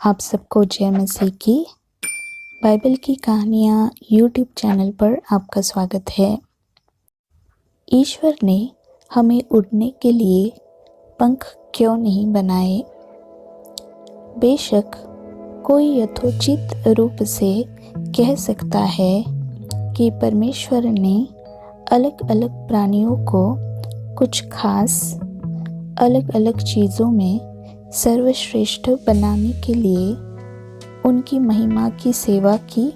आप सबको जय मसीह की। बाइबल की कहानियाँ यूट्यूब चैनल पर आपका स्वागत है। ईश्वर ने हमें उड़ने के लिए पंख क्यों नहीं बनाए? बेशक कोई यथोचित रूप से कह सकता है कि परमेश्वर ने अलग अलग प्राणियों को कुछ खास अलग अलग चीज़ों में सर्वश्रेष्ठ बनाने के लिए उनकी महिमा की सेवा की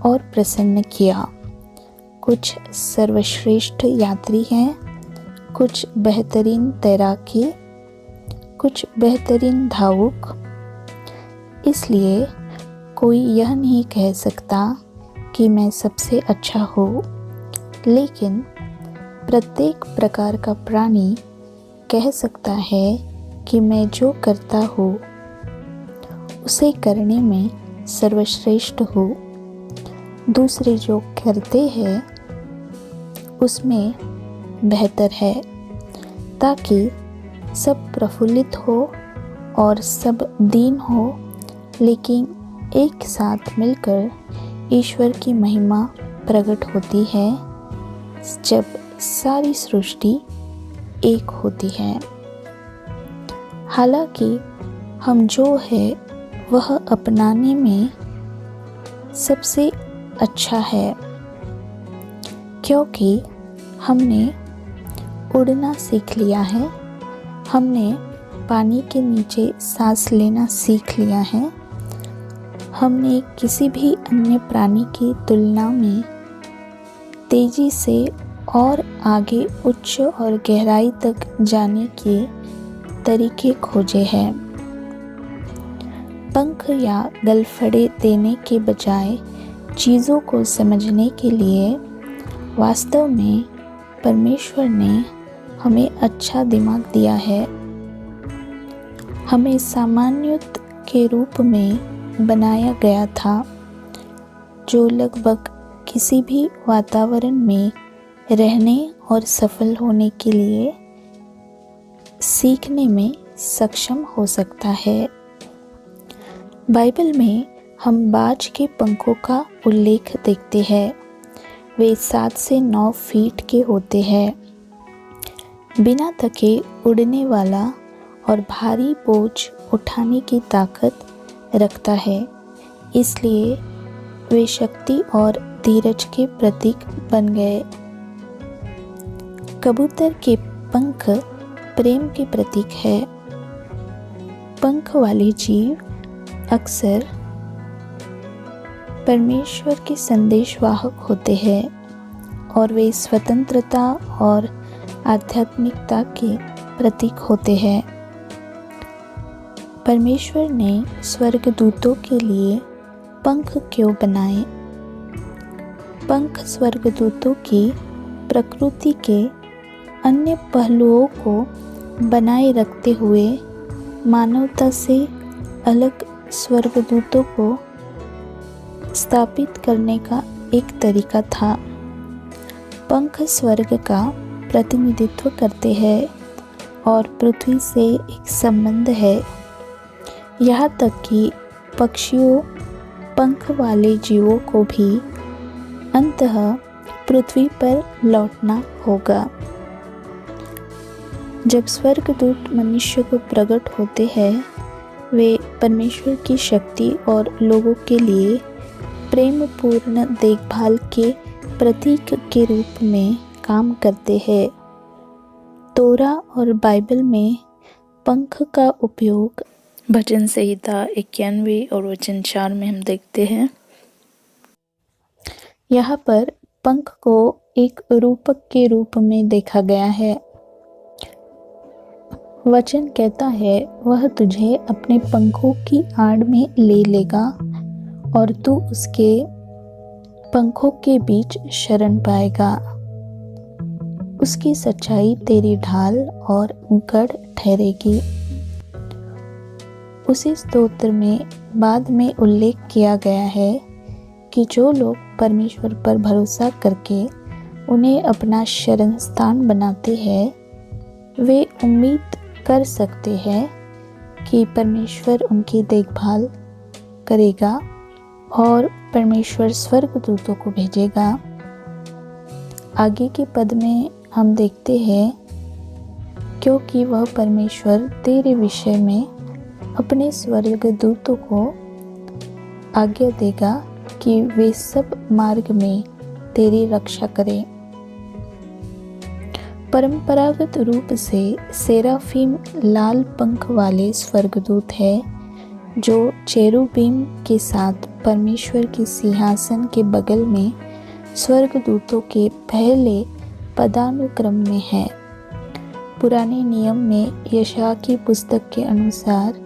और प्रसन्न किया। कुछ सर्वश्रेष्ठ यात्री हैं, कुछ बेहतरीन तैराकी, कुछ बेहतरीन धावक। इसलिए कोई यह नहीं कह सकता कि मैं सबसे अच्छा हूँ, लेकिन प्रत्येक प्रकार का प्राणी कह सकता है कि मैं जो करता हूँ उसे करने में सर्वश्रेष्ठ हूँ। दूसरे जो करते हैं उसमें बेहतर है, ताकि सब प्रफुल्लित हो और सब दीन हो, लेकिन एक साथ मिलकर ईश्वर की महिमा प्रकट होती है जब सारी सृष्टि एक होती है। हालांकि हम जो है वह अपनाने में सबसे अच्छा है, क्योंकि हमने उड़ना सीख लिया है, हमने पानी के नीचे सांस लेना सीख लिया है, हमने किसी भी अन्य प्राणी की तुलना में तेजी से और आगे उच्च और गहराई तक जाने के तरीके खोजे हैं। पंख या गलफड़े देने के बजाय चीज़ों को समझने के लिए वास्तव में परमेश्वर ने हमें अच्छा दिमाग दिया है। हमें सामान्यत के रूप में बनाया गया था, जो लगभग किसी भी वातावरण में रहने और सफल होने के लिए सीखने में सक्षम हो सकता है। बाइबल में हम बाज के पंखों का उल्लेख देखते हैं। वे 7 से 9 फीट के होते हैं। बिना थके उड़ने वाला और भारी बोझ उठाने की ताकत रखता है, इसलिए वे शक्ति और धीरज के प्रतीक बन गए। कबूतर के पंख प्रेम के प्रतीक है। पंख वाले जीव अक्सर परमेश्वर के संदेशवाहक होते हैं और वे स्वतंत्रता और आध्यात्मिकता के प्रतीक होते हैं। परमेश्वर ने स्वर्गदूतों के लिए पंख क्यों बनाए? पंख स्वर्गदूतों की प्रकृति के अन्य पहलुओं को बनाए रखते हुए मानवता से अलग स्वर्गदूतों को स्थापित करने का एक तरीका था। पंख स्वर्ग का प्रतिनिधित्व करते हैं और पृथ्वी से एक संबंध है। यहाँ तक कि पक्षियों, पंख वाले जीवों को भी अंततः पृथ्वी पर लौटना होगा। जब स्वर्गदूत मनुष्य को प्रकट होते हैं, वे परमेश्वर की शक्ति और लोगों के लिए प्रेमपूर्ण देखभाल के प्रतीक के रूप में काम करते हैं। तोरा और बाइबल में पंख का उपयोग भजन संहिता 91 और वचन 4 में हम देखते हैं। यहाँ पर पंख को एक रूपक के रूप में देखा गया है। वचन कहता है, वह तुझे अपने पंखों की आड़ में ले लेगा और तू उसके पंखों के बीच शरण पाएगा। उसकी सच्चाई तेरी ढाल और गढ़ ठहरेगी। उसी स्तोत्र में बाद में उल्लेख किया गया है कि जो लोग परमेश्वर पर भरोसा करके उन्हें अपना शरण स्थान बनाते हैं, वे उम्मीद कर सकते हैं कि परमेश्वर उनकी देखभाल करेगा और परमेश्वर स्वर्गदूतों को भेजेगा। आगे के पद में हम देखते हैं, क्योंकि वह परमेश्वर तेरे विषय में अपने स्वर्गदूतों को आज्ञा देगा कि वे सब मार्ग में तेरी रक्षा करें। परंपरागत रूप से सेराफीम लाल पंख वाले स्वर्गदूत है जो चेरुबीम के साथ परमेश्वर के सिंहासन के बगल में स्वर्गदूतों के पहले पदानुक्रम में है। पुराने नियम में यशायाह की पुस्तक के अनुसार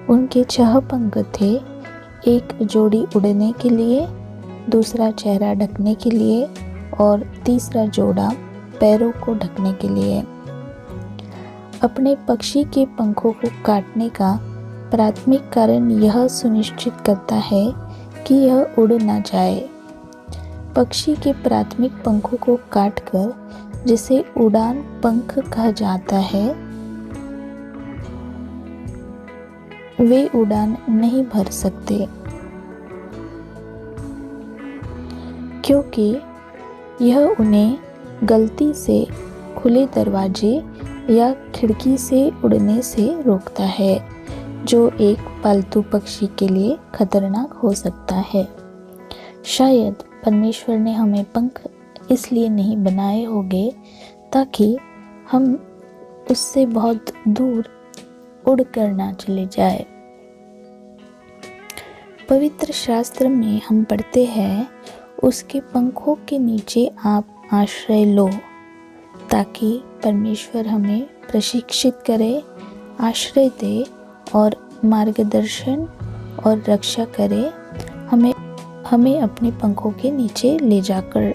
उनके 6 पंख थे, एक जोड़ी उड़ने के लिए, दूसरा चेहरा ढकने के लिए और तीसरा जोड़ा पैरों को ढकने के लिए। अपने पक्षी के पंखों को काटने का प्राथमिक कारण यह सुनिश्चित करता है कि यह उड़ ना जाए। पक्षी के प्राथमिक पंखों को काटकर, जिसे उड़ान पंख कहा जाता है, वे उड़ान नहीं भर सकते, क्योंकि यह उन्हें गलती से खुले दरवाजे या खिड़की से उड़ने से रोकता है, जो एक पालतू पक्षी के लिए खतरनाक हो सकता है। शायद परमेश्वर ने हमें पंख इसलिए नहीं बनाए होंगे ताकि हम उससे बहुत दूर उड़कर ना चले जाए। पवित्र शास्त्र में हम पढ़ते हैं, उसके पंखों के नीचे आप आश्रय लो, ताकि परमेश्वर हमें प्रशिक्षित करे, आश्रय दे और मार्गदर्शन और रक्षा करे, हमें अपने पंखों के नीचे ले जाकर।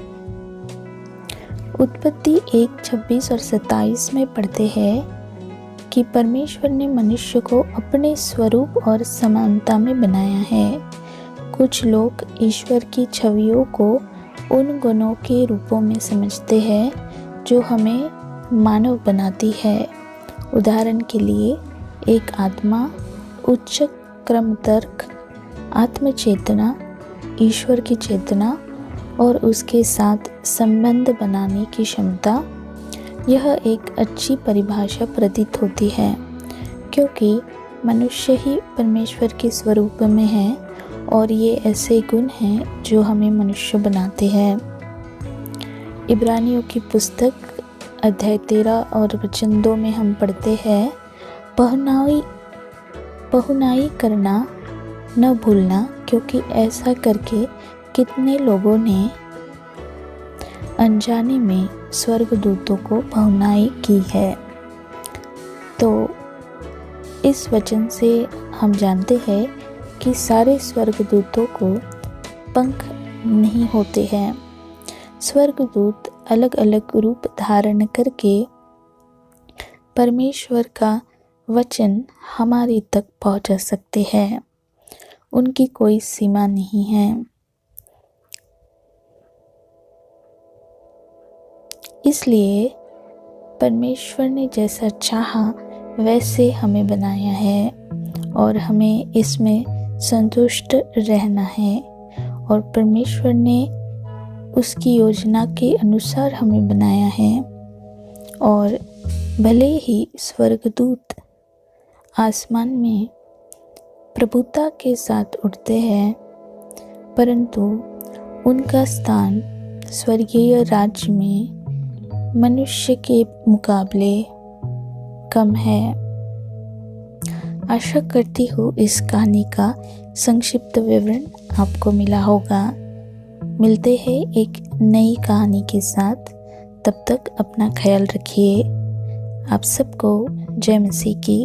उत्पत्ति 1:26 और 27 में पढ़ते हैं कि परमेश्वर ने मनुष्य को अपने स्वरूप और समानता में बनाया है। कुछ लोग ईश्वर की छवियों को उन गुणों के रूपों में समझते हैं जो हमें मानव बनाती है। उदाहरण के लिए, एक आत्मा, उच्च क्रम तर्क, आत्मचेतना, ईश्वर की चेतना और उसके साथ संबंध बनाने की क्षमता। यह एक अच्छी परिभाषा प्रतीत होती है, क्योंकि मनुष्य ही परमेश्वर के स्वरूप में है और ये ऐसे गुण हैं जो हमें मनुष्य बनाते हैं। इब्रानियों की पुस्तक अध्याय 13 और वचन 2 में हम पढ़ते हैं, पहुनाई करना न भूलना, क्योंकि ऐसा करके कितने लोगों ने अनजाने में स्वर्गदूतों को पहुनाई की है। तो इस वचन से हम जानते हैं कि सारे स्वर्गदूतों को पंख नहीं होते हैं। स्वर्गदूत अलग अलग रूप धारण करके परमेश्वर का वचन हमारे तक पहुंचा सकते हैं। उनकी कोई सीमा नहीं है। इसलिए परमेश्वर ने जैसा चाहा वैसे हमें बनाया है और हमें इसमें संतुष्ट रहना है, और परमेश्वर ने उसकी योजना के अनुसार हमें बनाया है। और भले ही स्वर्गदूत आसमान में प्रभुता के साथ उड़ते हैं, परंतु उनका स्थान स्वर्गीय राज्य में मनुष्य के मुकाबले कम है। आशा करती हूँ इस कहानी का संक्षिप्त विवरण आपको मिला होगा। मिलते हैं एक नई कहानी के साथ। तब तक अपना ख्याल रखिए। आप सबको जय मसीह की।